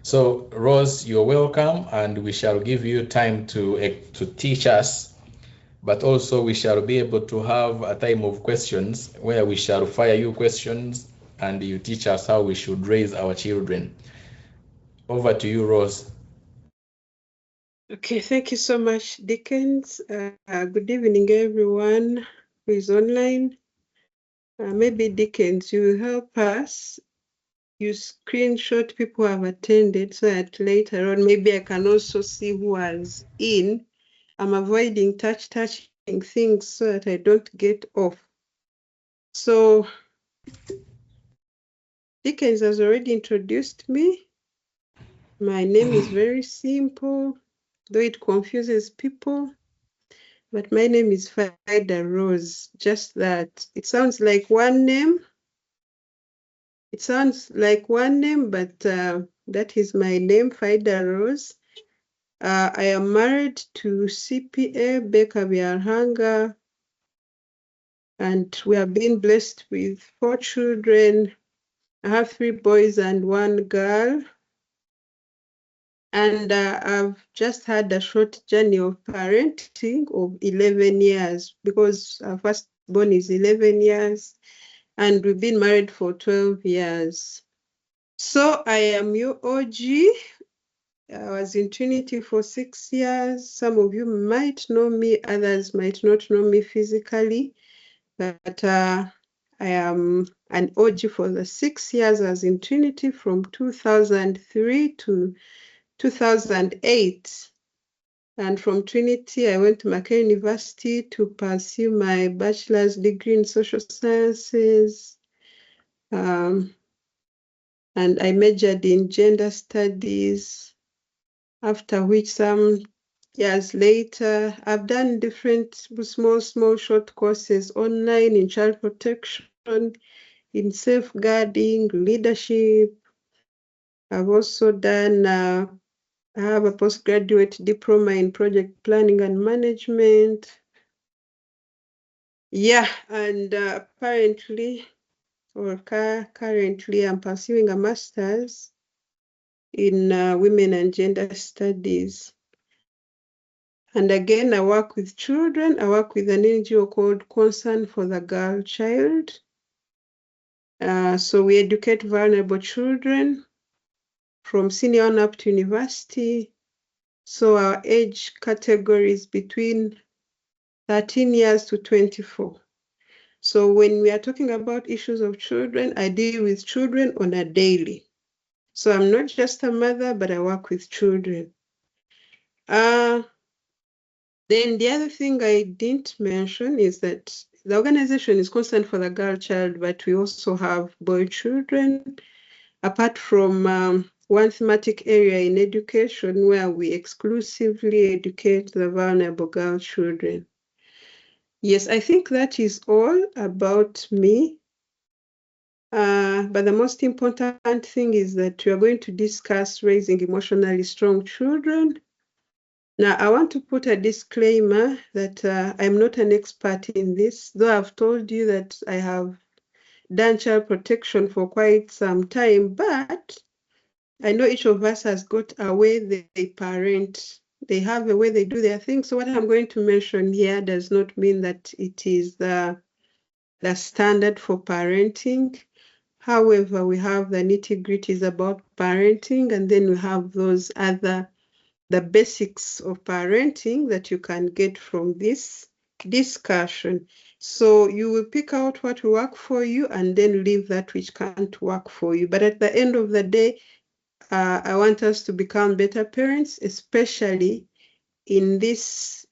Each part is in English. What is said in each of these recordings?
So, Rose, you're welcome, and we shall give you time to teach us, but also we shall be able to have a time of questions where we shall fire you questions and you teach us how we should raise our children. Over to you, Rose. Okay, thank you so much, Dickens. Good evening, everyone who is online. Maybe Dickens, you help us. You screenshot people who have attended so that later on, maybe I can also see who was in. I'm avoiding touching things so that I don't get off. So Dickens has already introduced me. My name is very simple, though it confuses people. But my name is Faidah Rose. Just that it sounds like one name. It sounds like one name, but that is my name, Faidah Rose. I am married to CPA Becca Biarhanga, and we have been blessed with 4 children. I have 3 boys and 1 girl. And I've just had a short journey of parenting of 11 years because our firstborn is 11 years and we've been married for 12 years. So I am your OG. I was in Trinity for 6 years. Some of you might know me, others might not know me physically, but I am an OG for the 6 years. I was in Trinity from 2003 to 2008. And from Trinity, I went to Mackay University to pursue my bachelor's degree in social sciences. And I majored in gender studies, after which some years later, I've done different small short courses online in child protection, in safeguarding, leadership. I've also done I have a postgraduate diploma in project planning and management. Yeah, and currently I'm pursuing a master's in women and gender studies. And again, I work with children. I work with an NGO called Concern for the Girl Child. So we educate vulnerable children from senior on up to university. So our age category is between 13 years to 24. So when we are talking about issues of children, I deal with children on a daily. So I'm not just a mother, but I work with children. Then the other thing I didn't mention is that the organization is concerned for the girl child, but we also have boy children, apart from one thematic area in education where we exclusively educate the vulnerable girl children. Yes, I think that is all about me. But the most important thing is that we are going to discuss raising emotionally strong children. Now, I want to put a disclaimer that I'm not an expert in this, though I've told you that I have done child protection for quite some time, but I know each of us has got a way they parent. They have a way they do their things. So what I'm going to mention here does not mean that it is the standard for parenting. However, we have the nitty-gritties about parenting, and then we have those the basics of parenting that you can get from this discussion. So you will pick out what will work for you and then leave that which can't work for you. But at the end of the day, I want us to become better parents, especially in this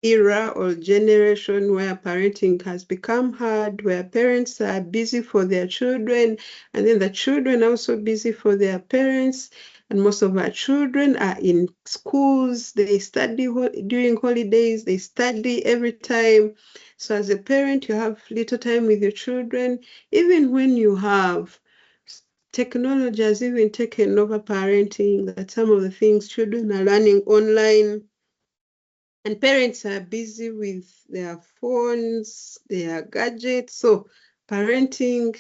era or generation where parenting has become hard, where parents are busy for their children, and then the children are also busy for their parents. And most of our children are in schools, they study during holidays, they study every time. So as a parent, you have little time with your children. Even when you have, technology has even taken over parenting, that some of the things children are learning online. And parents are busy with their phones, their gadgets. So parenting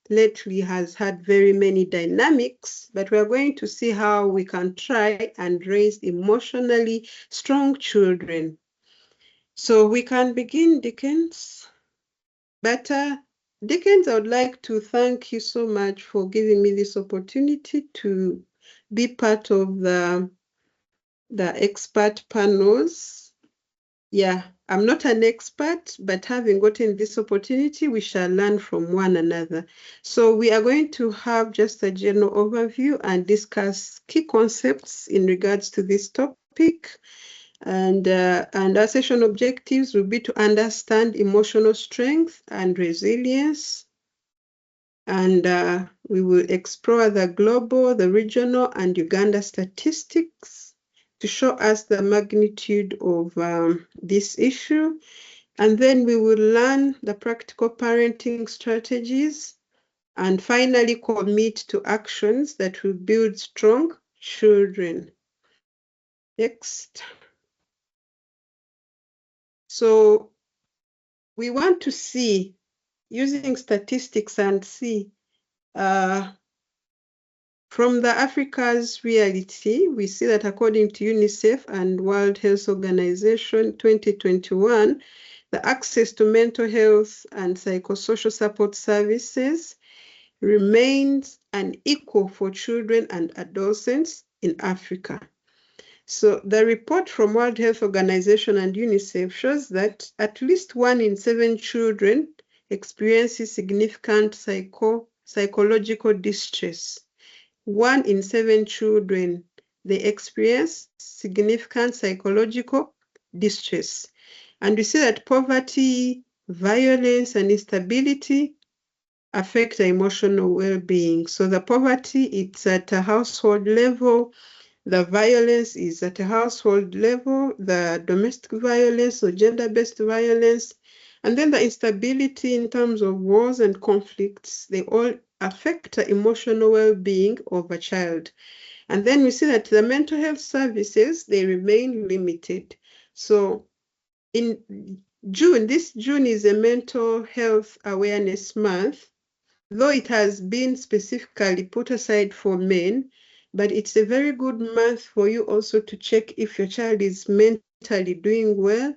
lately has had very many dynamics, but we are going to see how we can try and raise emotionally strong children. So we can begin, Dickens. But Dickens, I would like to thank you so much for giving me this opportunity to be part of the expert panels. Yeah, I'm not an expert, but having gotten this opportunity, we shall learn from one another. So we are going to have just a general overview and discuss key concepts in regards to this topic. And our session objectives will be to understand emotional strength and resilience. And we will explore the global, the regional, and Uganda statistics to show us the magnitude of this issue. And then we will learn the practical parenting strategies and finally commit to actions that will build strong children. Next. So we want to see, using statistics and see, from the Africa's reality, we see that according to UNICEF and World Health Organization 2021, the access to mental health and psychosocial support services remains unequal for children and adolescents in Africa. So the report from World Health Organization and UNICEF shows that at least 1 in 7 children experiences significant psychological distress. 1 in 7 children, they experience significant psychological distress. And we see that poverty, violence, and instability affect emotional well-being. So the poverty, it's at a household level. The violence is at a household level, the domestic violence or gender-based violence. And then the instability in terms of wars and conflicts, they all affect the emotional well-being of a child. And then we see that the mental health services, they remain limited. So in June, this June is a mental health awareness month, though it has been specifically put aside for men, but it's a very good month for you also to check if your child is mentally doing well,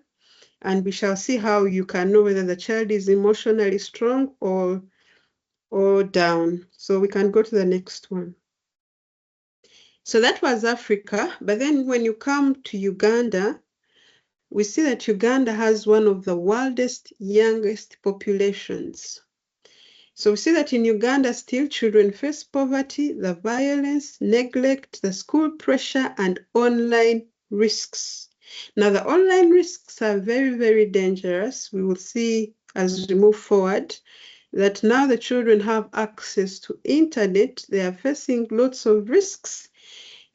and we shall see how you can know whether the child is emotionally strong or down. So we can go to the next one. So that was Africa, but then when you come to Uganda, we see that Uganda has one of the world's youngest populations. So we see that in Uganda, still children face poverty, the violence, neglect, the school pressure, and online risks. Now, the online risks are very, very dangerous. We will see as we move forward that now the children have access to internet. They are facing lots of risks.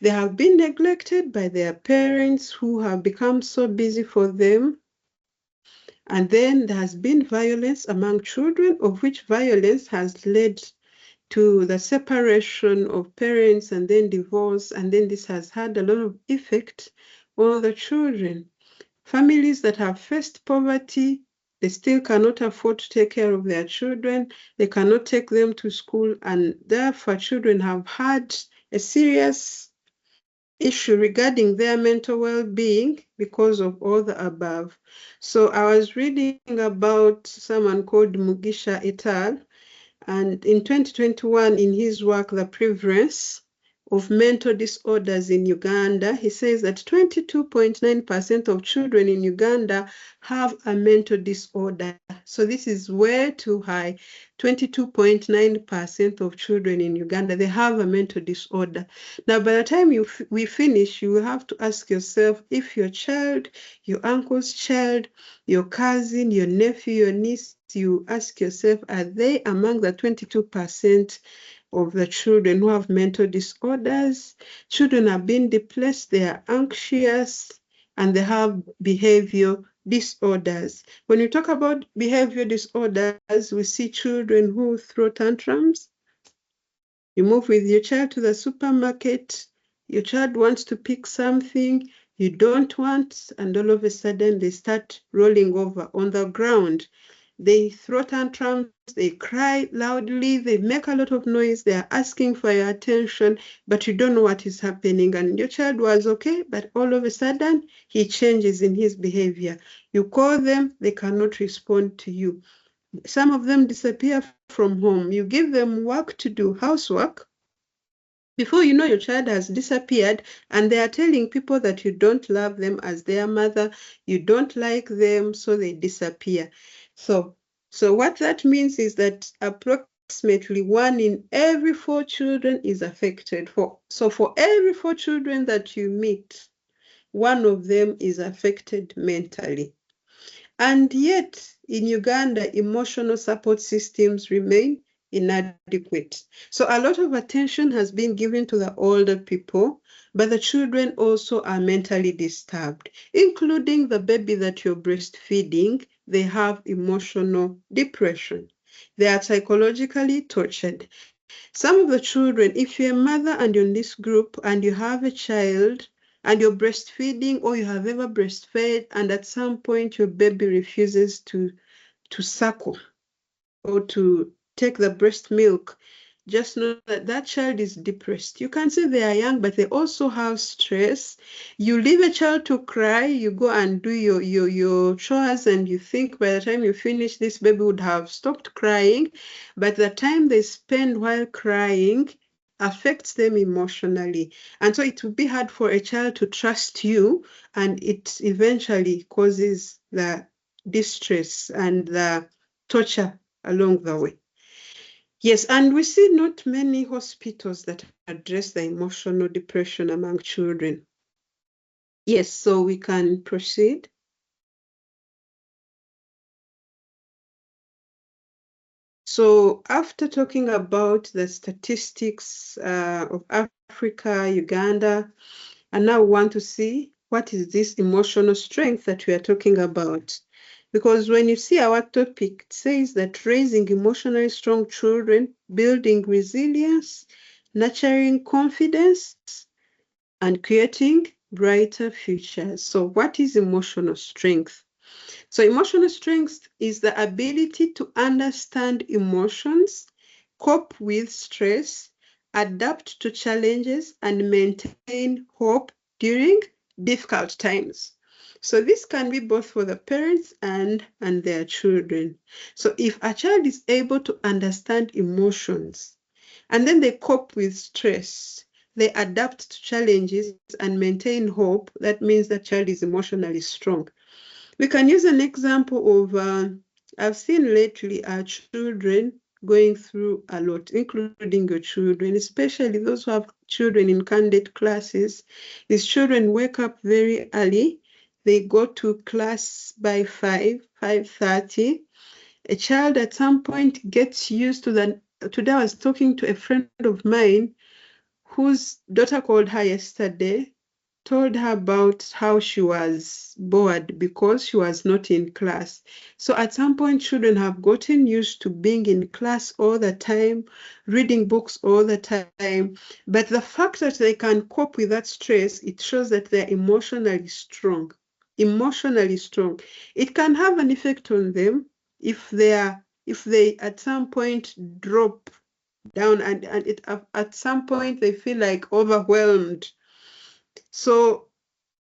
They have been neglected by their parents who have become so busy for them. And then there has been violence among children, of which violence has led to the separation of parents and then divorce. And then this has had a lot of effect on the children. Families that have faced poverty, they still cannot afford to take care of their children. They cannot take them to school. And therefore, children have had a serious issue regarding their mental well-being because of all the above. So I was reading about someone called Mugisha et al. And in 2021, in his work, The Prevalence of Mental Disorders in Uganda, he says that 22.9% of children in Uganda have a mental disorder. So this is way too high. 22.9% of children in Uganda, they have a mental disorder. Now, by the time we finish, you will have to ask yourself if your child, your uncle's child, your cousin, your nephew, your niece, you ask yourself, are they among the 22% of the children who have mental disorders? Children are being depressed, they are anxious, and they have behavior disorders. When you talk about behavior disorders, we see children who throw tantrums. You move with your child to the supermarket, your child wants to pick something you don't want, and all of a sudden they start rolling over on the ground. They throw tantrums, they cry loudly, they make a lot of noise, they are asking for your attention, but you don't know what is happening. And your child was okay, but all of a sudden, he changes in his behavior. You call them, they cannot respond to you. Some of them disappear from home. You give them work to do, housework. Before you know, your child has disappeared, and they are telling people that you don't love them as their mother, you don't like them, so they disappear. So what that means is that approximately 1 in every 4 children is affected. So for every 4 children that you meet, 1 of them is affected mentally. And yet, in Uganda, emotional support systems remain inadequate. So a lot of attention has been given to the older people, but the children also are mentally disturbed, including the baby that you're breastfeeding. They have emotional depression. They are psychologically tortured. Some of the children, if you're a mother and you're in this group and you have a child and you're breastfeeding or you have ever breastfed and at some point your baby refuses to suckle or to take the breast milk, just know that that child is depressed. You can say they are young, but they also have stress. You leave a child to cry, you go and do your chores, and you think by the time you finish, this baby would have stopped crying. But the time they spend while crying affects them emotionally. And so it will be hard for a child to trust you, and it eventually causes the distress and the torture along the way. Yes, and we see not many hospitals that address the emotional depression among children. Yes, so we can proceed. So after talking about the statistics of Africa, Uganda, I now want to see what is this emotional strength that we are talking about. Because when you see our topic, it says that raising emotionally strong children, building resilience, nurturing confidence, and creating brighter futures. So what is emotional strength? So emotional strength is the ability to understand emotions, cope with stress, adapt to challenges, and maintain hope during difficult times. So this can be both for the parents and their children. So if a child is able to understand emotions and then they cope with stress, they adapt to challenges and maintain hope, that means the child is emotionally strong. We can use an example of, I've seen lately our children going through a lot, including your children, especially those who have children in candidate classes. These children wake up very early. They go to class by 5:30. A child at some point gets used to that. Today I was talking to a friend of mine whose daughter called her yesterday, told her about how she was bored because she was not in class. So at some point, children have gotten used to being in class all the time, reading books all the time. But the fact that they can cope with that stress, it shows that they're emotionally strong. Emotionally strong. It can have an effect on them if they at some point drop down and at some point they feel like overwhelmed. So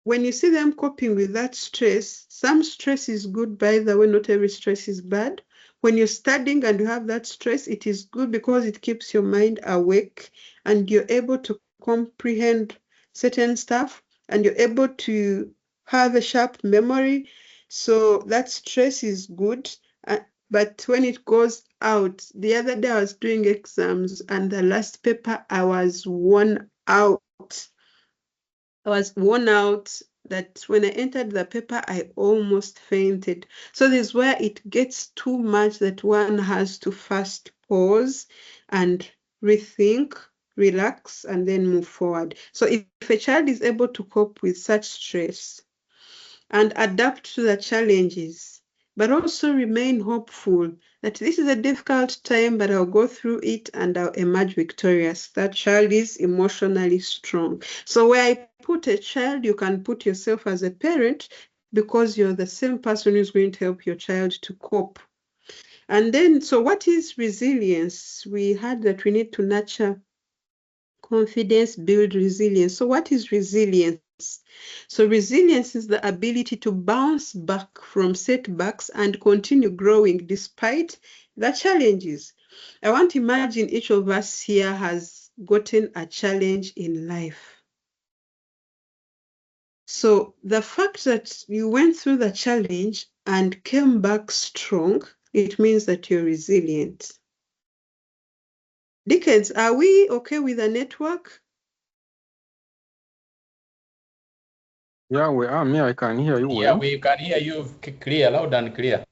when you see them coping with that stress, some stress is good, by the way, not every stress is bad. When you're studying and you have that stress, it is good because it keeps your mind awake and you're able to comprehend certain stuff and you're able to have a sharp memory. So that stress is good. But when it goes out, the other day I was doing exams and the last paper I was worn out. I was worn out that when I entered the paper, I almost fainted. So this is where it gets too much that one has to first pause and rethink, relax, and then move forward. So if a child is able to cope with such stress and adapt to the challenges, but also remain hopeful that this is a difficult time, but I'll go through it and I'll emerge victorious. That child is emotionally strong. So where I put a child, you can put yourself as a parent because you're the same person who's going to help your child to cope. And then, so what is resilience? We had that we need to nurture confidence, build resilience. So what is resilience? So resilience is the ability to bounce back from setbacks and continue growing despite the challenges. I want to imagine each of us here has gotten a challenge in life. So the fact that you went through the challenge and came back strong, it means that you're resilient. Dickens, are we okay with the network? Yeah, we are. Me, I can hear you Yeah, well. we can hear you clear, loud and clear.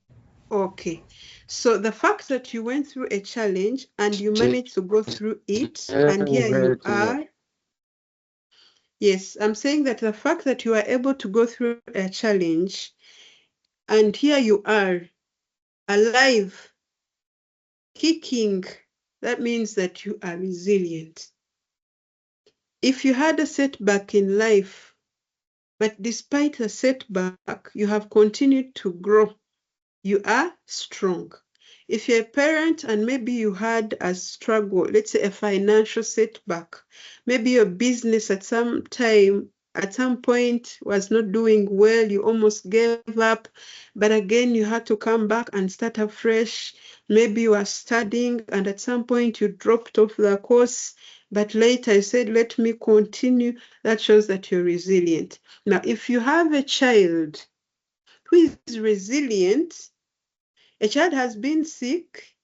Okay. So the fact that you went through a challenge and you managed to go through it, and here Very you clear. are. Yes, I'm saying that the fact that you are able to go through a challenge and here you are, alive, kicking, that means that you are resilient. If you had a setback in life, but despite the setback, you have continued to grow, you are strong. If you're a parent and maybe you had a struggle, let's say a financial setback, maybe your business at some time, at some point was not doing well, you almost gave up, but again you had to come back and start afresh. Maybe you are studying and at some point you dropped off the course, but later you said, let me continue. That shows that you're resilient. Now, if you have a child who is resilient, a child has been sick,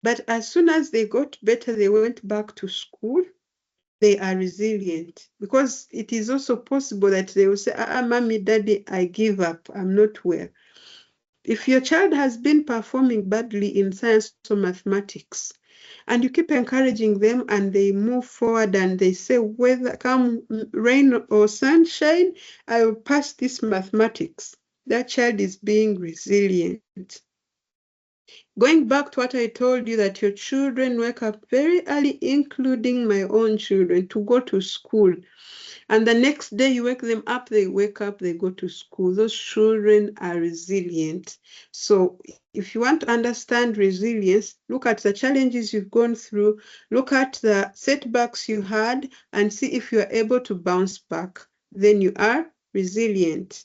but as soon as they got better, they went back to school. They are resilient because it is also possible that they will say, mommy, daddy, I give up. I'm not well. If your child has been performing badly in science or mathematics, and you keep encouraging them and they move forward and they say, whether come rain or sunshine, I will pass this mathematics. That child is being resilient. Going back to what I told you, that your children wake up very early, including my own children, to go to school. And the next day you wake them up, they wake up, they go to school. Those children are resilient. So if you want to understand resilience, look at the challenges you've gone through, look at the setbacks you had, and see if you are able to bounce back. Then you are resilient.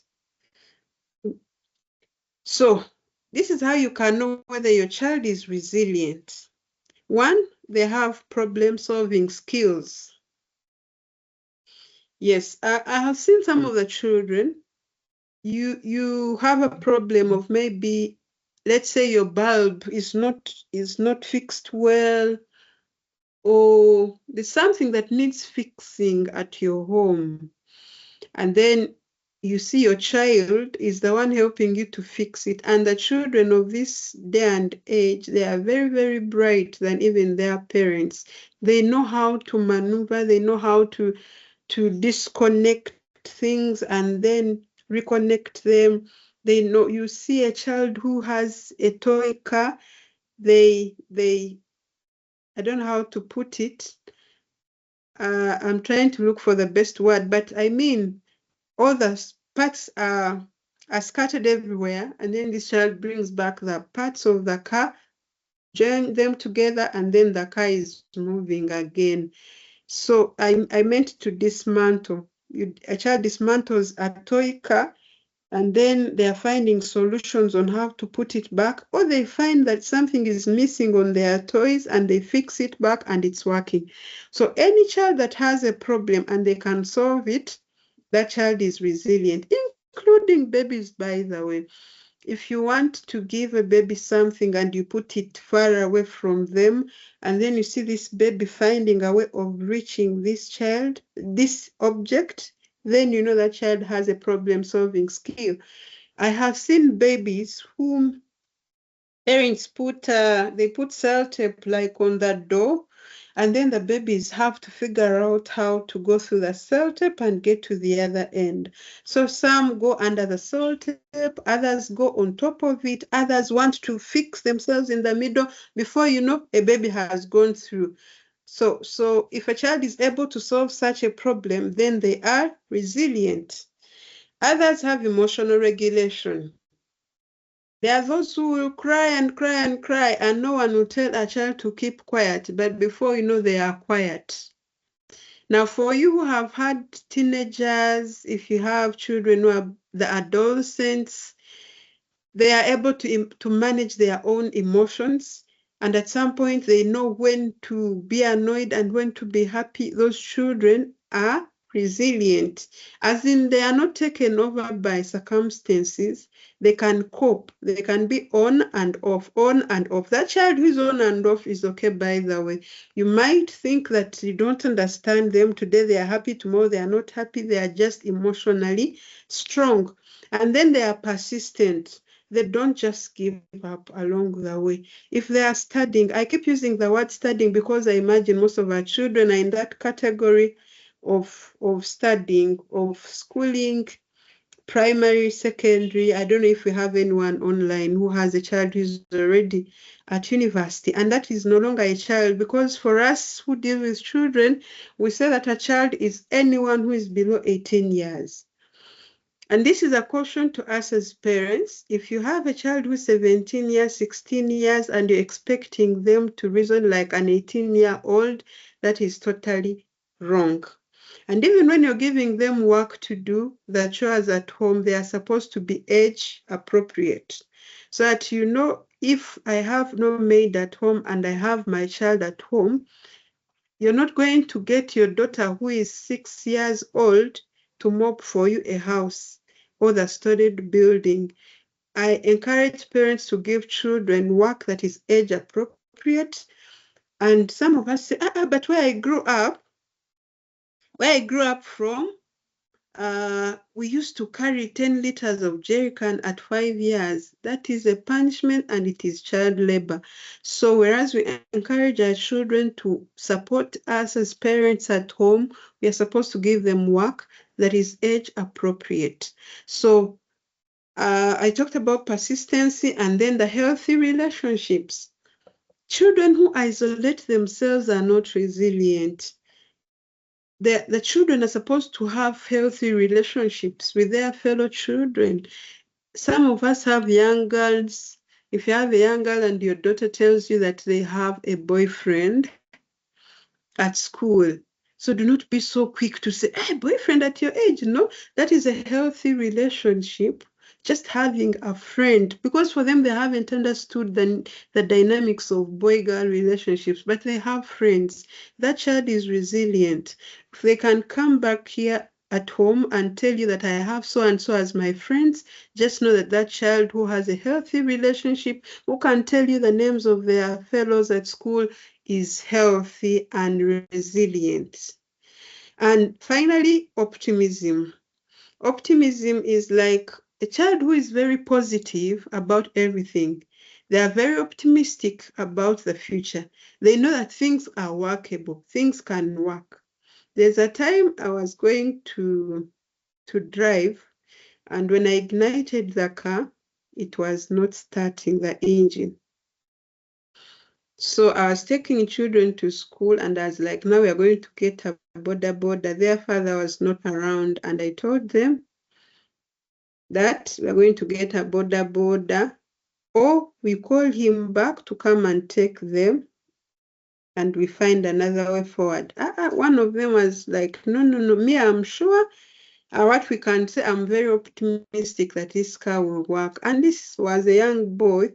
So this is how you can know whether your child is resilient. One, they have problem-solving skills. Yes, I have seen some of the children. You have a problem of maybe, let's say your bulb is not fixed well, or there's something that needs fixing at your home. And then you see your child is the one helping you to fix it. And the children of this day and age, they are very, very bright than even their parents. They know how to maneuver, they know how to disconnect things and then reconnect them. They know, you see a child who has a toy car, they I don't know how to put it. I'm trying to look for the best word, but I mean, all the parts are scattered everywhere, and then this child brings back the parts of the car, join them together, and then the car is moving again. So I meant to dismantle. A child dismantles a toy car, and then they are finding solutions on how to put it back, or they find that something is missing on their toys and they fix it back and it's working. So any child that has a problem and they can solve it, that child is resilient, including babies, by the way. If you want to give a baby something and you put it far away from them, and then you see this baby finding a way of reaching this object, then you know that child has a problem-solving skill. I have seen babies whom parents put sellotape like on the door, and then the babies have to figure out how to go through the sellotape and get to the other end. So some go under the sellotape, others go on top of it, others want to fix themselves in the middle. Before you know, a baby has gone through. So if a child is able to solve such a problem, then they are resilient. Others have emotional regulation. There are those who will cry and cry and cry, and no one will tell a child to keep quiet, but before you know, they are quiet. Now, for you who have had teenagers, if you have children who are the adolescents, they are able to manage their own emotions. And at some point, they know when to be annoyed and when to be happy. Those children are resilient, as in they are not taken over by circumstances. They can cope. They can be on and off, on and off. That child who is on and off is okay, by the way. You might think that you don't understand them. Today they are happy, tomorrow they are not happy. They are just emotionally strong. And then they are persistent. They don't just give up along the way. If they are studying, I keep using the word studying because I imagine most of our children are in that category of studying, of schooling, primary, secondary. I don't know if we have anyone online who has a child who's already at university, and that is no longer a child, because for us who deal with children, we say that a child is anyone who is below 18 years. And this is a caution to us as parents. If you have a child who's 17 years, 16 years, and you're expecting them to reason like an 18-year-old, that is totally wrong. And even when you're giving them work to do, the chores at home, they are supposed to be age appropriate. So that you know, if I have no maid at home and I have my child at home, you're not going to get your daughter who is 6 years old to mop for you a house or the studied building. I encourage parents to give children work that is age appropriate. And some of us say, but where I grew up from, we used to carry 10 liters of jerrycan at 5 years. That is a punishment and it is child labor. So whereas we encourage our children to support us as parents at home, we are supposed to give them work that is age appropriate. So I talked about persistency and then the healthy relationships. Children who isolate themselves are not resilient. The children are supposed to have healthy relationships with their fellow children. Some of us have young girls. If you have a young girl and your daughter tells you that they have a boyfriend at school, so do not be so quick to say, hey, boyfriend at your age. No, that is a healthy relationship. Just having a friend, because for them, they haven't understood the dynamics of boy-girl relationships, but they have friends. That child is resilient. If they can come back here at home and tell you that I have so-and-so as my friends, just know that that child who has a healthy relationship, who can tell you the names of their fellows at school, is healthy and resilient. And finally, optimism. Optimism is like a child who is very positive about everything. They are very optimistic about the future. They know that things are workable, things can work. There's a time I was going to drive, and when I ignited the car, it was not starting the engine. So I was taking children to school and I was like, now we are going to get a boda. Their father was not around, and I told them that we are going to get a boda, or we call him back to come and take them and we find another way forward. One of them was like, no, me, I'm sure what we can say, I'm very optimistic that this car will work. And this was a young boy,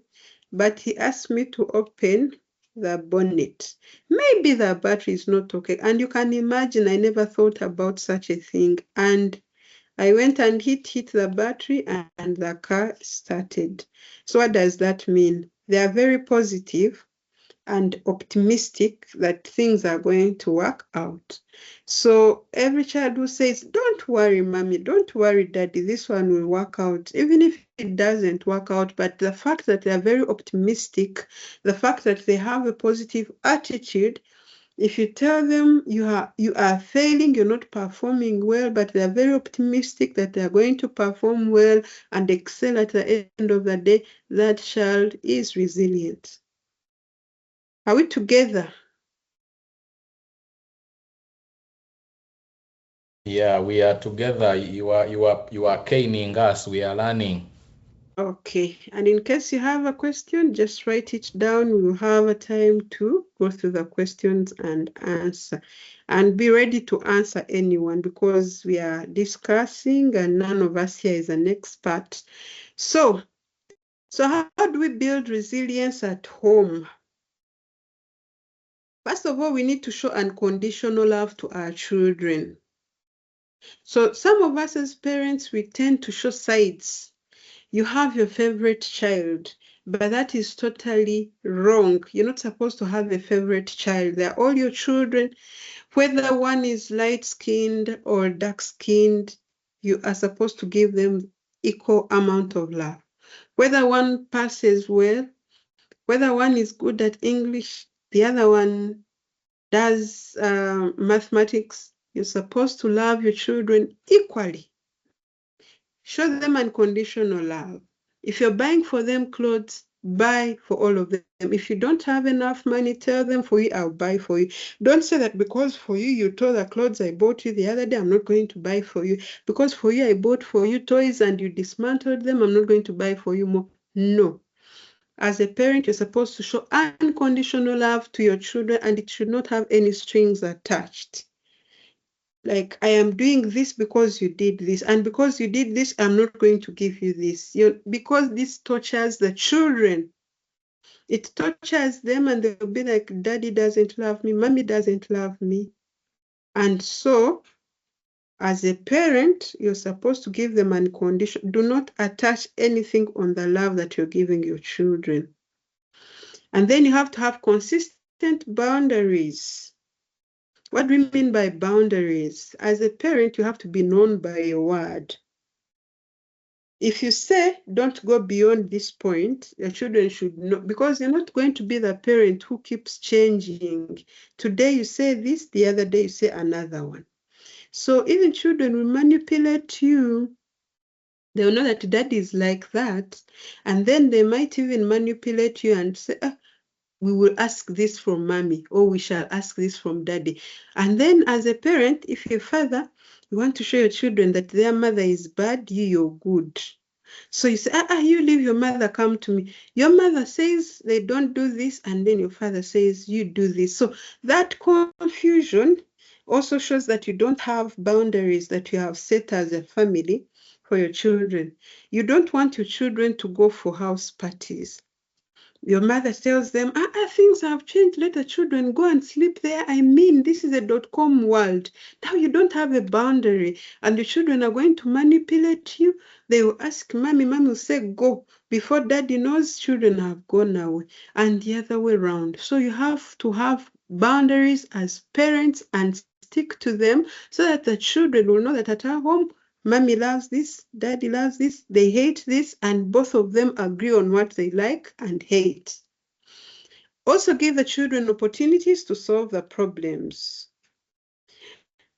but he asked me to open the bonnet. Maybe the battery is not okay. And you can imagine, I never thought about such a thing. And I went and hit the battery and the car started. So what does that mean? They are very positive and optimistic that things are going to work out. So every child who says, don't worry, mommy, don't worry, daddy, this one will work out, even if it doesn't work out, but the fact that they are very optimistic, the fact that they have a positive attitude, if you tell them you are failing, you're not performing well, but they are very optimistic that they are going to perform well and excel at the end of the day, that child is resilient. Are we together? Yeah, we are together. You are caning us. We are learning. Okay, and in case you have a question, just write it down. We will have a time to go through the questions and answer. And be ready to answer anyone because we are discussing and none of us here is an expert. So how do we build resilience at home? First of all, we need to show unconditional love to our children. So some of us as parents, we tend to show sides. You have your favorite child, but that is totally wrong. You're not supposed to have a favorite child. They're all your children. Whether one is light-skinned or dark-skinned, you are supposed to give them equal amount of love. Whether one passes well, whether one is good at English, the other one does mathematics, you're supposed to love your children equally. Show them unconditional love. If you're buying for them clothes, buy for all of them. If you don't have enough money, tell them for you, I'll buy for you. Don't say that because for you, you tore the clothes I bought you the other day, I'm not going to buy for you. Because for you, I bought for you toys and you dismantled them, I'm not going to buy for you more. No. As a parent, you're supposed to show unconditional love to your children and it should not have any strings attached. Like, I am doing this because you did this, and because you did this, I'm not going to give you this. Because this tortures the children. It tortures them and they'll be like, daddy doesn't love me, mommy doesn't love me. And so, as a parent, you're supposed to give them unconditional. Do not attach anything on the love that you're giving your children. And then you have to have consistent boundaries. What do we mean by boundaries? As a parent, you have to be known by your word. If you say, don't go beyond this point, your children should know, because you're not going to be the parent who keeps changing. Today you say this, the other day you say another one. So even children will manipulate you. They'll know that daddy is like that. And then they might even manipulate you and say, we will ask this from mommy, or we shall ask this from daddy. And then as a parent, if you're a father, you want to show your children that their mother is bad, you're good. So you say, you leave your mother, come to me. Your mother says they don't do this, and then your father says you do this. So that confusion also shows that you don't have boundaries that you have set as a family for your children. You don't want your children to go for house parties. Your mother tells them, things have changed. Let the children go and sleep there. I mean, this is a .com world. Now you don't have a boundary and the children are going to manipulate you. They will ask mommy, mommy will say, go. Before daddy knows, children have gone away and the other way around. So you have to have boundaries as parents and stick to them so that the children will know that at our home, mommy loves this, daddy loves this, they hate this, and both of them agree on what they like and hate. Also give the children opportunities to solve the problems.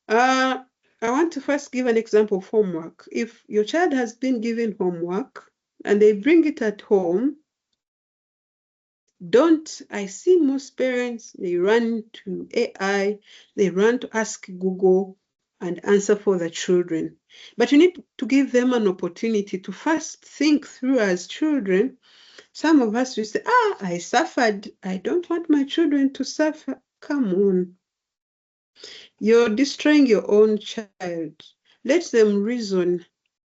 I want to first give an example of homework. If your child has been given homework and they bring it at home, I see most parents, they run to AI, they run to ask Google and answer for the children. But you need to give them an opportunity to first think through as children. Some of us will say, I suffered. I don't want my children to suffer. Come on. You're destroying your own child. Let them reason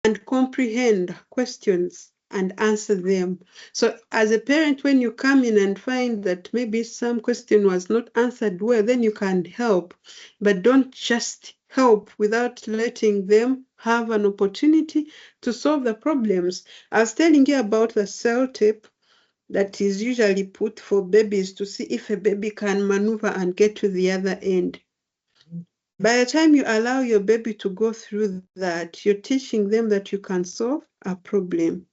and comprehend questions and answer them. So as a parent, when you come in and find that maybe some question was not answered well, then you can help. But don't just help without letting them have an opportunity to solve the problems. I was telling you about the cell tape that is usually put for babies to see if a baby can maneuver and get to the other end. By the time you allow your baby to go through that, you're teaching them that you can solve a problem.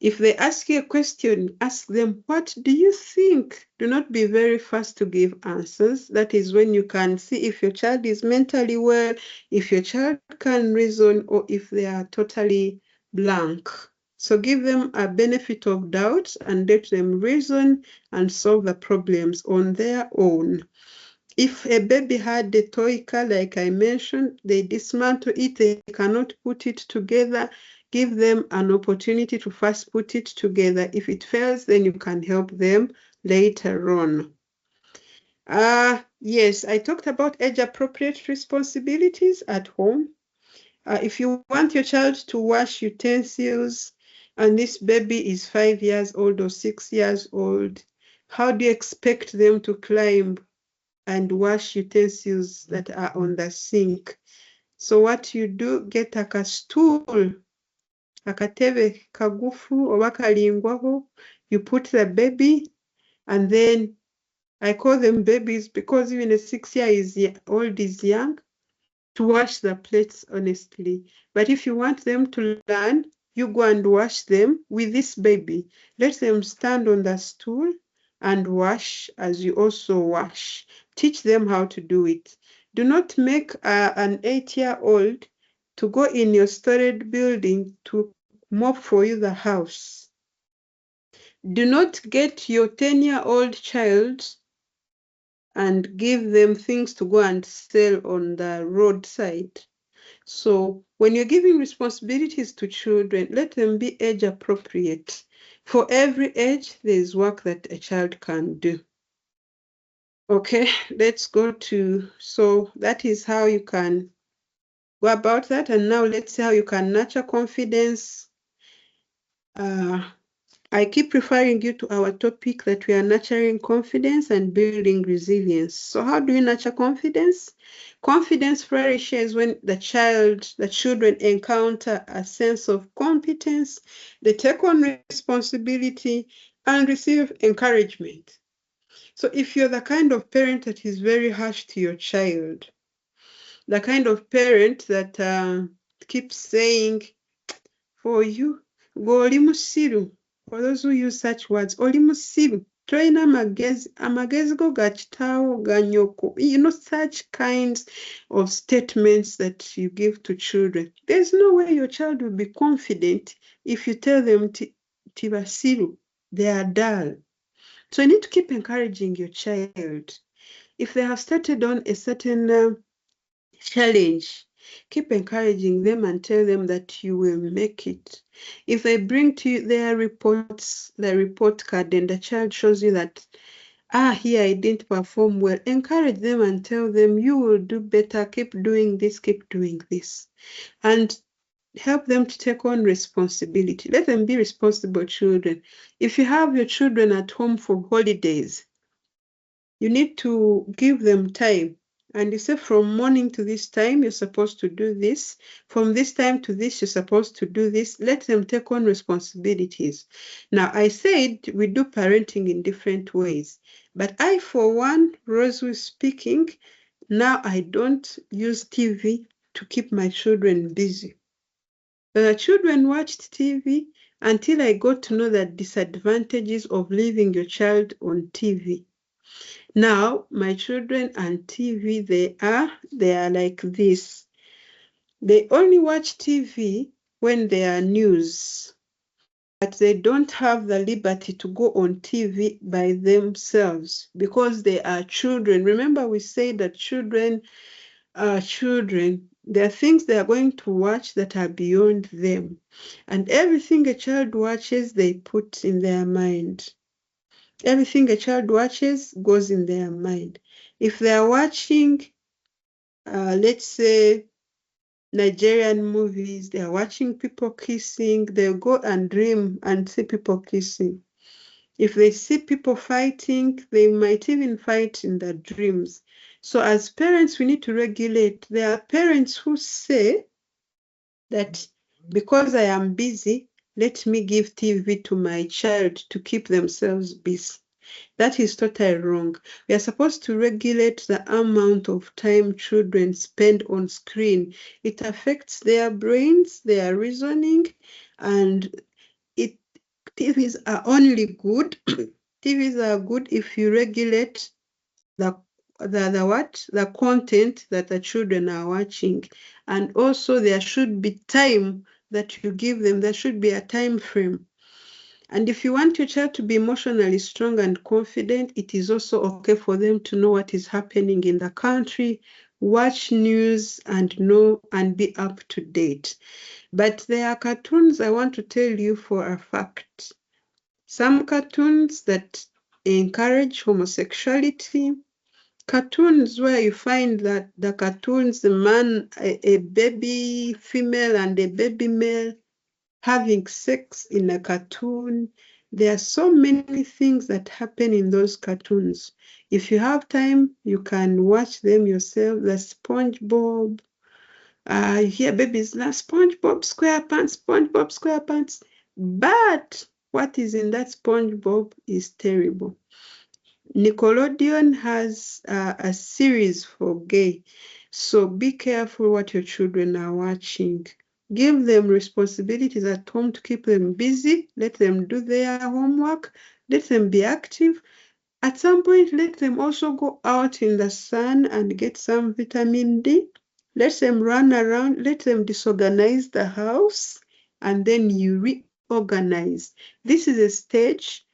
If they ask you a question, ask them, what do you think? Do not be very fast to give answers. That is when you can see if your child is mentally well, if your child can reason, or if they are totally blank. So give them a benefit of doubt and let them reason and solve the problems on their own. If a baby had a toy car, like I mentioned, they dismantle it, they cannot put it together. Give them an opportunity to first put it together. If it fails, then you can help them later on. Yes, I talked about age-appropriate responsibilities at home. If you want your child to wash utensils and this baby is 5 years old or 6 years old, how do you expect them to climb and wash utensils that are on the sink? So what you do, get a stool, akatebe kagufu oba kalingwaho, you put the baby, and then I call them babies because even a 6-year-old is young, to wash the plates honestly. But if you want them to learn, you go and wash them with this baby. Let them stand on the stool and wash as you also wash. Teach them how to do it. Do not make an 8-year-old to go in your storage building to mop for you the house. Do not get your 10-year-old child and give them things to go and sell on the roadside. So when you're giving responsibilities to children, let them be age appropriate. For every age, there's work that a child can do. Okay, let's go to, so that is how you can go about that. And now let's see how you can nurture confidence. I keep referring you to our topic that we are nurturing confidence and building resilience. So how do we nurture confidence? Confidence flourishes when the children encounter a sense of competence, they take on responsibility and receive encouragement. So if you're the kind of parent that is very harsh to your child, the kind of parent that keeps saying, for you, go oli musiru. For those who use such words, oli musiru. Tolina amagezi go ga kitaawo ga nnyoko. You know, such kinds of statements that you give to children. There's no way your child will be confident if you tell them tibasiru. They are dull. So you need to keep encouraging your child. If they have started on a certain challenge, keep encouraging them and tell them that you will make it. If they bring to you their reports, the report card, and the child shows you that, here I didn't perform well, encourage them and tell them you will do better, keep doing this, and help them to take on responsibility. Let them be responsible children. If you have your children at home for holidays, you need to give them time. And you say from morning to this time, you're supposed to do this. From this time to this, you're supposed to do this. Let them take on responsibilities. Now, I said we do parenting in different ways. But I, for one, Rose was speaking, now I don't use TV to keep my children busy. The children watched TV until I got to know the disadvantages of leaving your child on TV. Now, my children and TV, they are like this. They only watch TV when there are news, but they don't have the liberty to go on TV by themselves because they are children. Remember, we say that children are children. There are things they are going to watch that are beyond them. And everything a child watches, they put in their mind. Everything a child watches goes in their mind. If they are watching, let's say, Nigerian movies, they are watching people kissing, they'll go and dream and see people kissing. If they see people fighting, they might even fight in their dreams. So as parents, we need to regulate. There are parents who say that because I am busy, let me give TV to my child to keep themselves busy. That is totally wrong. We are supposed to regulate the amount of time children spend on screen. It affects their brains, their reasoning, and TVs are only good. TVs are good if you regulate the content that the children are watching. And also there should be time that you give them. There should be a time frame. And if you want your child to be emotionally strong and confident, it is also okay for them to know what is happening in the country, watch news, and know and be up to date. But there are cartoons I want to tell you for a fact. Some cartoons that encourage homosexuality, cartoons where you find that the cartoons, the man, a baby female and a baby male having sex in a cartoon. There are so many things that happen in those cartoons. If you have time, you can watch them yourself. The SpongeBob, you hear babies now, SpongeBob SquarePants, SpongeBob SquarePants. But what is in that SpongeBob is terrible. Nickelodeon has a series for gay. So be careful what your children are watching. Give them responsibilities at home to keep them busy. Let them do their homework. Let them be active. At some point, let them also go out in the sun and get some vitamin D. Let them run around. Let them disorganize the house. And then you reorganize. This is a stage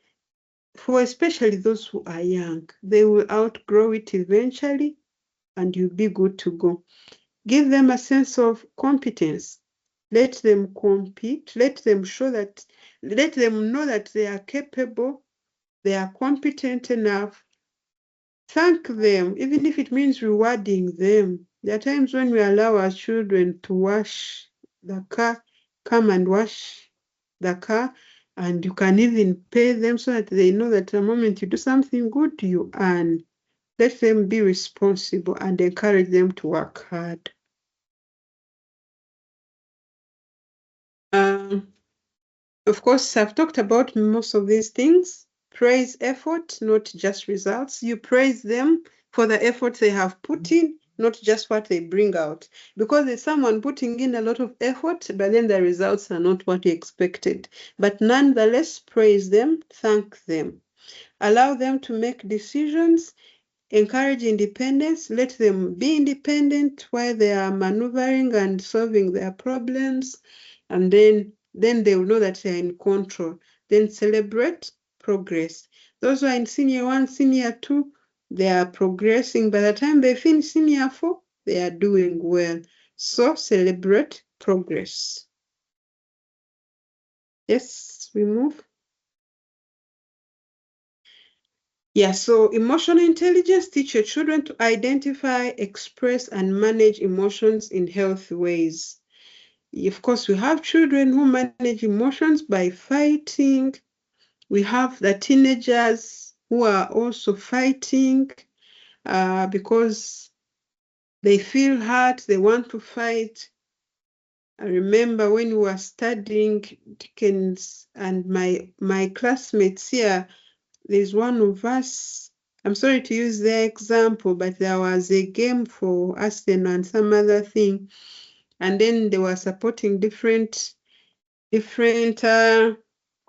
for especially those who are young. They will outgrow it eventually and you'll be good to go. Give them a sense of competence. Let them compete. Let them know that they are capable, they are competent enough. Thank them, even if it means rewarding them. There are times when we allow our children to wash the car, come and wash the car, and you can even pay them so that they know that the moment you do something good, you earn. Let them be responsible and encourage them to work hard. Of course, I've talked about most of these things. Praise effort, not just results. You praise them for the effort they have put in, not just what they bring out. Because there's someone putting in a lot of effort, but then the results are not what you expected. But nonetheless, praise them, thank them. Allow them to make decisions. Encourage independence. Let them be independent while they are maneuvering and solving their problems. And then they will know that they are in control. Then celebrate progress. Those who are in senior 1, senior 2, they are progressing. By the time they finish senior 4, they are doing well. So celebrate progress. Yes, we move. Yeah, so emotional intelligence teach your children to identify, express, and manage emotions in healthy ways. Of course, we have children who manage emotions by fighting. We have the teenagers who are also fighting because they feel hurt, they want to fight. I remember when we were studying Dickens and my classmates here, there's one of us, I'm sorry to use their example, but there was a game for Arsenal and some other thing. And then they were supporting different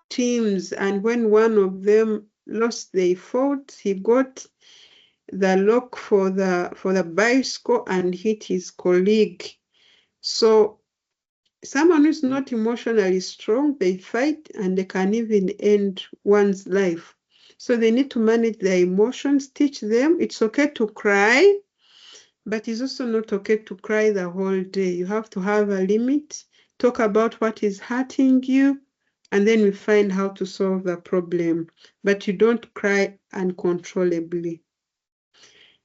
teams. And when one of them lost their fault, he got the lock for the bicycle and hit his colleague. So someone who's not emotionally strong, they fight and they can even end one's life. So they need to manage their emotions, teach them it's okay to cry, but it's also not okay to cry the whole day. You have to have a limit, talk about what is hurting you, and then we find how to solve the problem. But you don't cry uncontrollably.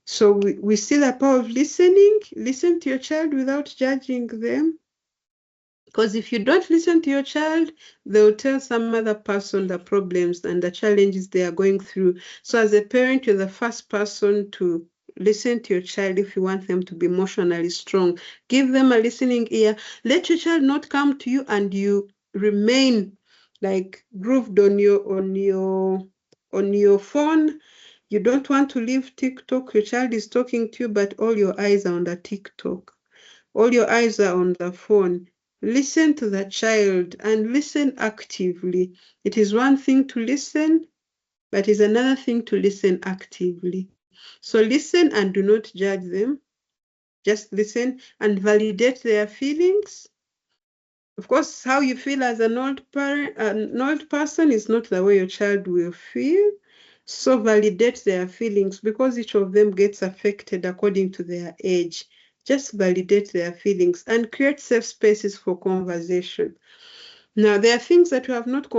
So we see the power of listening. Listen to your child without judging them. Because if you don't listen to your child, they'll tell some other person the problems and the challenges they are going through. So as a parent, you're the first person to listen to your child if you want them to be emotionally strong. Give them a listening ear. Let your child not come to you and you remain like grooved on your phone. You don't want to leave TikTok. Your child is talking to you, but all your eyes are on the TikTok. All your eyes are on the phone. Listen to the child and listen actively. It is one thing to listen, but it's another thing to listen actively. So listen and do not judge them. Just listen and validate their feelings. Of course, how you feel as an old person is not the way your child will feel. So validate their feelings because each of them gets affected according to their age. Just validate their feelings and create safe spaces for conversation. Now, there are things that we have not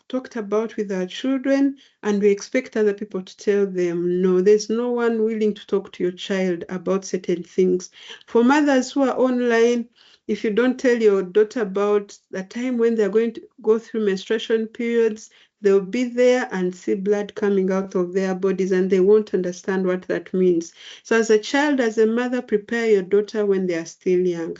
talked about with our children, and we expect other people to tell them. No, there's no one willing to talk to your child about certain things. For mothers who are online, if you don't tell your daughter about the time when they're going to go through menstruation periods, they'll be there and see blood coming out of their bodies, and they won't understand what that means. So, as a child, as a mother, prepare your daughter when they are still young.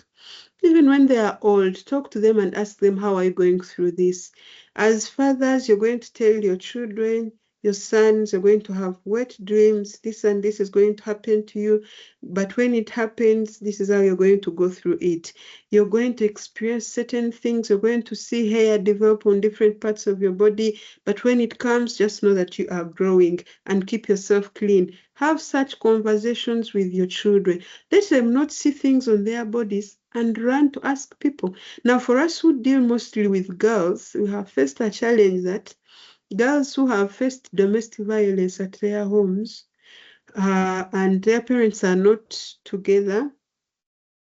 Even when they are old, talk to them and ask them, how are you going through this? As fathers, you're going to tell your children, your sons, you're going to have wet dreams. This and this is going to happen to you. But when it happens, this is how you're going to go through it. You're going to experience certain things. You're going to see hair develop on different parts of your body. But when it comes, just know that you are growing and keep yourself clean. Have such conversations with your children. Let them not see things on their bodies and run to ask people. Now, for us who deal mostly with girls, we have faced a challenge that girls who have faced domestic violence at their homes and their parents are not together,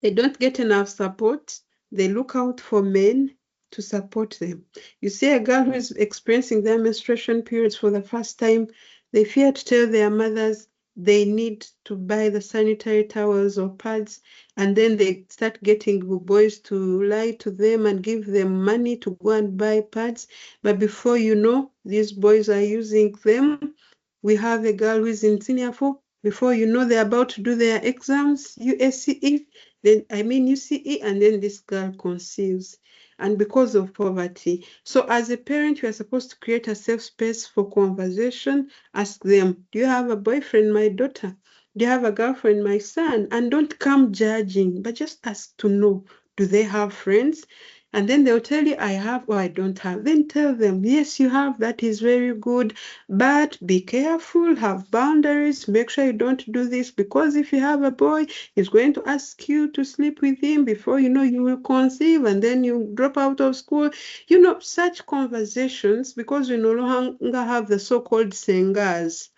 they don't get enough support. They look out for men to support them. You see a girl who is experiencing their menstruation periods for the first time, they fear to tell their mothers they need to buy the sanitary towels or pads, and then they start getting boys to lie to them and give them money to go and buy pads. But before you know, these boys are using them. We have a girl who is in senior 4. Before you know, they're about to do their exams, USCE, UCE, and then this girl conceives, and because of poverty. So as a parent, you are supposed to create a safe space for conversation. Ask them, do you have a boyfriend, my daughter? Do you have a girlfriend, my son? And don't come judging, but just ask to know, do they have friends? And then they'll tell you, I have or I don't have. Then tell them, yes, you have. That is very good. But be careful, have boundaries. Make sure you don't do this, because if you have a boy, he's going to ask you to sleep with him. Before you know, you will conceive and then you drop out of school. You know, such conversations, because we no longer have the so-called sengas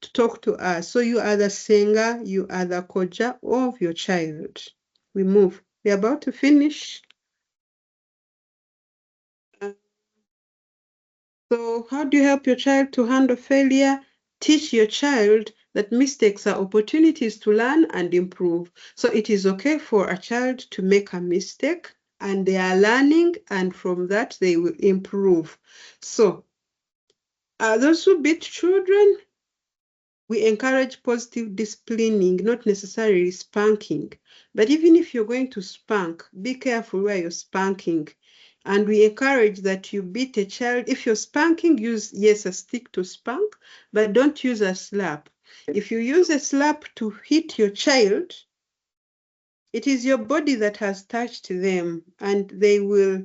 to talk to us. So you are the senga, you are the koja of your child. We move. We're about to finish. So how do you help your child to handle failure? Teach your child that mistakes are opportunities to learn and improve. So it is okay for a child to make a mistake, and they are learning, and from that they will improve. So those who beat children, we encourage positive disciplining, not necessarily spanking. But even if you're going to spank, be careful where you're spanking. And we encourage that you beat a child. If you're spanking, use, yes, a stick to spank, but don't use a slap. If you use a slap to hit your child, it is your body that has touched them, and they will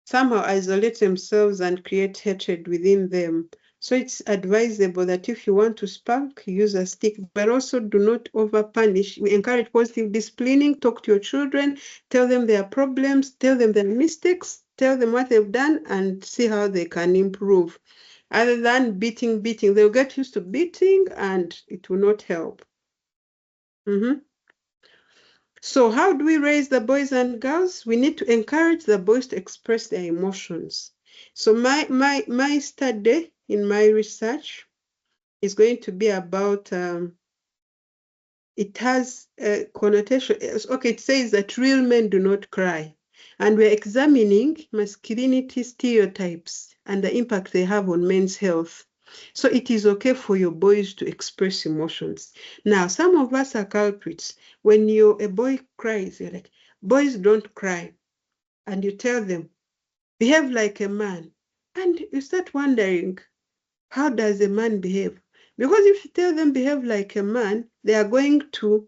somehow isolate themselves and create hatred within them. So it's advisable that if you want to spank, use a stick, but also do not over punish. We encourage positive disciplining. Talk to your children, tell them their problems, tell them their mistakes, tell them what they've done, and see how they can improve. Other than beating, they'll get used to beating and it will not help. So how do we raise the boys and girls? We need to encourage the boys to express their emotions. So my study in my research is going to be about, it has a connotation. Okay, it says that real men do not cry. And we're examining masculinity stereotypes and the impact they have on men's health. So it is okay for your boys to express emotions. Now, some of us are culprits. When a boy cries, you're like, boys don't cry. And you tell them, behave like a man. And you start wondering, how does a man behave? Because if you tell them behave like a man, they are going to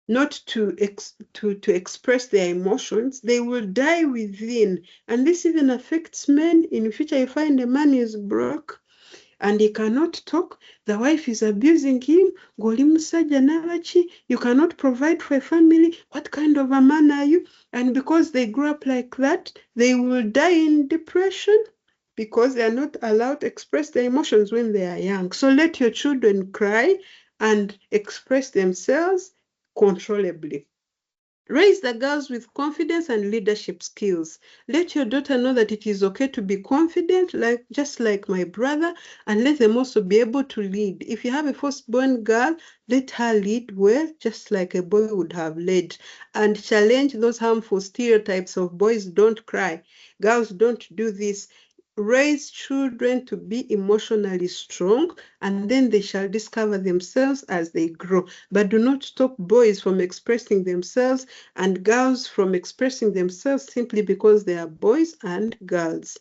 not to express their emotions. They will die within. And this even affects men. In future, you find a man is broke, and he cannot talk. The wife is abusing him. You cannot provide for a family. What kind of a man are you? And because they grow up like that, they will die in depression because they are not allowed to express their emotions when they are young. So let your children cry and express themselves controllably. Raise the girls with confidence and leadership skills. Let your daughter know that it is okay to be confident, just like my brother, and let them also be able to lead. If you have a firstborn girl, let her lead well, just like a boy would have led, and challenge those harmful stereotypes of boys don't cry, girls don't do this. Raise children to be emotionally strong, and then they shall discover themselves as they grow. But do not stop boys from expressing themselves and girls from expressing themselves simply because they are boys and girls.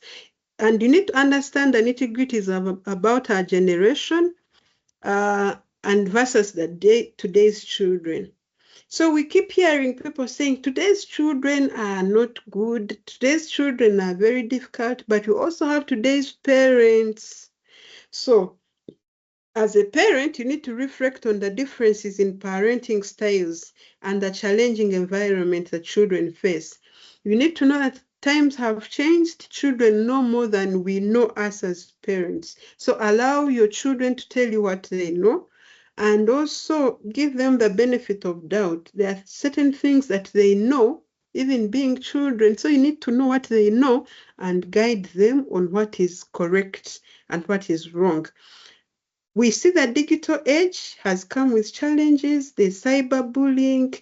And you need to understand the nitty-gritties about our generation and versus today's children. So we keep hearing people saying today's children are not good, today's children are very difficult, but you also have today's parents. So as a parent, you need to reflect on the differences in parenting styles and the challenging environment that children face. You need to know that times have changed. Children know more than we know us as parents. So allow your children to tell you what they know, and also give them the benefit of doubt. There are certain things that they know, even being children. So you need to know what they know and guide them on what is correct and what is wrong. We see that digital age has come with challenges. There's cyberbullying,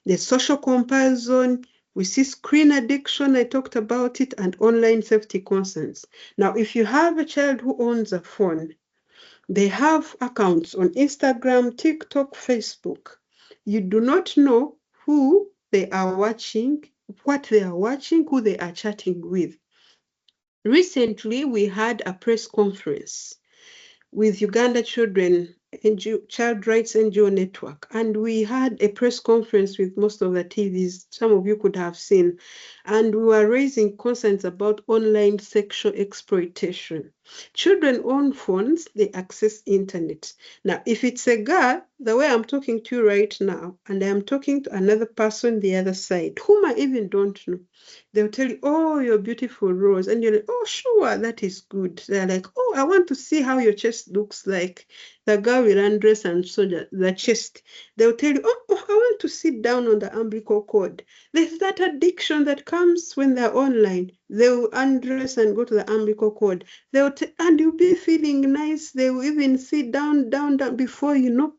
there's social comparison. We see screen addiction, I talked about it, and online safety concerns. Now, if you have a child who owns a phone, they have accounts on Instagram, TikTok, Facebook. You do not know who they are watching, what they are watching, who they are chatting with. Recently, we had a press conference with Uganda Child Rights NGO Network, and we had a press conference with most of the TVs, some of you could have seen, and we were raising concerns about online sexual exploitation. Children own phones, they access internet. Now, if it's a girl, the way I'm talking to you right now, and I'm talking to another person the other side, whom I even don't know, they'll tell you, oh, you're beautiful, Rose. And you're like, oh, sure, that is good. They're like, oh, I want to see how your chest looks like. The girl will undress and show the chest. They'll tell you, oh, I want to sit down on the umbilical cord. There's that addiction that comes when they're online. They'll undress and go to the umbilical cord. And you'll be feeling nice. They will even sit down before you know.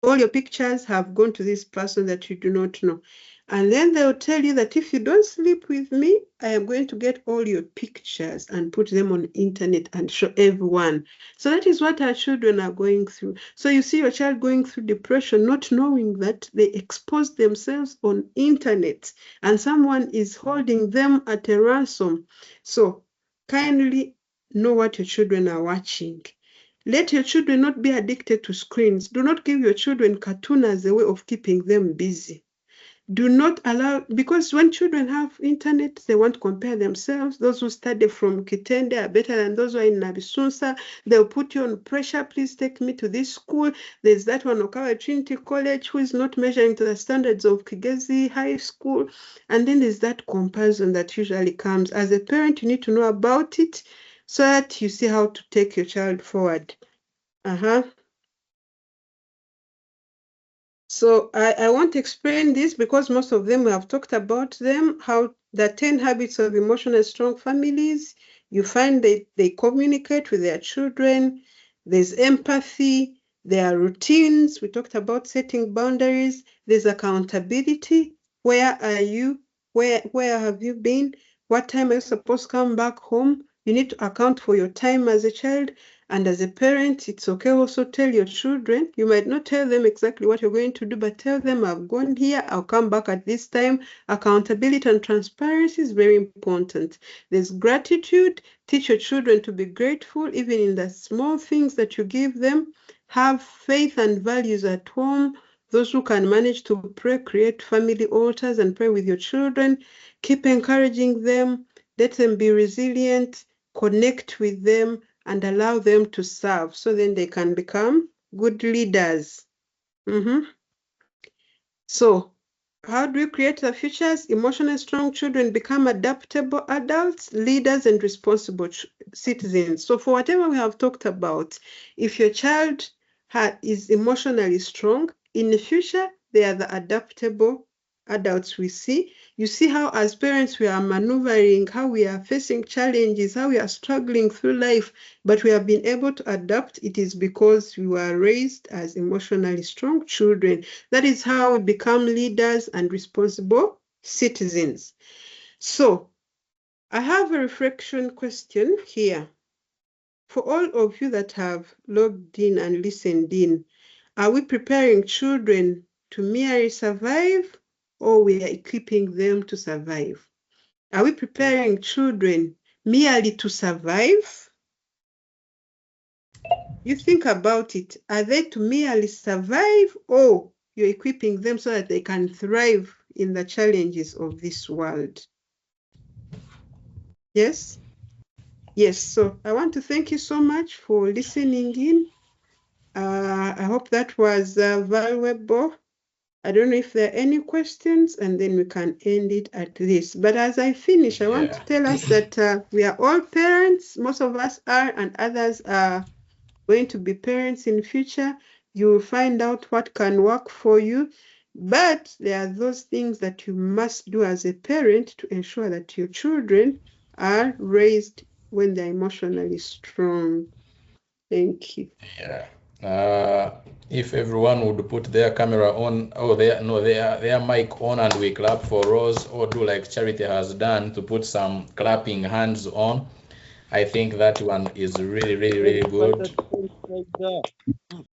All your pictures have gone to this person that you do not know. And then they'll tell you that if you don't sleep with me, I am going to get all your pictures and put them on the internet and show everyone. So that is what our children are going through. So you see your child going through depression, not knowing that they expose themselves on internet and someone is holding them at a ransom. So kindly know what your children are watching. Let your children not be addicted to screens. Do not give your children cartoon as a way of keeping them busy. Do not allow, because when children have internet, they want to compare themselves. Those who study from Kitende are better than those who are in Nabisunsa. They'll put you on pressure. Please take me to this school. There's that one, Okawa Trinity College, who is not measuring to the standards of Kigezi High School. And then there's that comparison that usually comes. As a parent, you need to know about it so that you see how to take your child forward. So I want to explain this because most of them we have talked about them, how the 10 habits of emotionally strong families, you find they communicate with their children, there's empathy, there are routines, we talked about setting boundaries, there's accountability, where are you, where have you been, what time are you supposed to come back home, you need to account for your time as a child. And as a parent, it's okay also tell your children, you might not tell them exactly what you're going to do, but tell them I've gone here, I'll come back at this time. Accountability and transparency is very important. There's gratitude. Teach your children to be grateful, even in the small things that you give them. Have faith and values at home. Those who can manage to pray, create family altars and pray with your children. Keep encouraging them. Let them be resilient. Connect with them. and allow them to serve so then they can become good leaders. So how do we create the futures? Emotionally strong children become adaptable adults, leaders, and responsible citizens. So for whatever we have talked about, if your child is emotionally strong, in the future, they are the adaptable adults we see. You see how as parents we are maneuvering, how we are facing challenges, how we are struggling through life, but we have been able to adapt. It is because we were raised as emotionally strong children. That is how we become leaders and responsible citizens. So I have a reflection question here. For all of you that have logged in and listened in, are we preparing children to merely survive, or we are equipping them to survive? Are we preparing children merely to survive? You think about it. Are they to merely survive, or you're equipping them so that they can thrive in the challenges of this world? Yes? Yes. So I want to thank you so much for listening in. I hope that was valuable. I don't know if there are any questions, and then we can end it at this. But as I finish, I want to tell us that we are all parents. Most of us are, and others are going to be parents in the future. You will find out what can work for you. But there are those things that you must do as a parent to ensure that your children are raised when they're emotionally strong. Thank you. Yeah. If everyone would put their camera on, or their mic on, and we clap for Rose, or do like Charity has done to put some clapping hands on, I think that one is really, really, really good.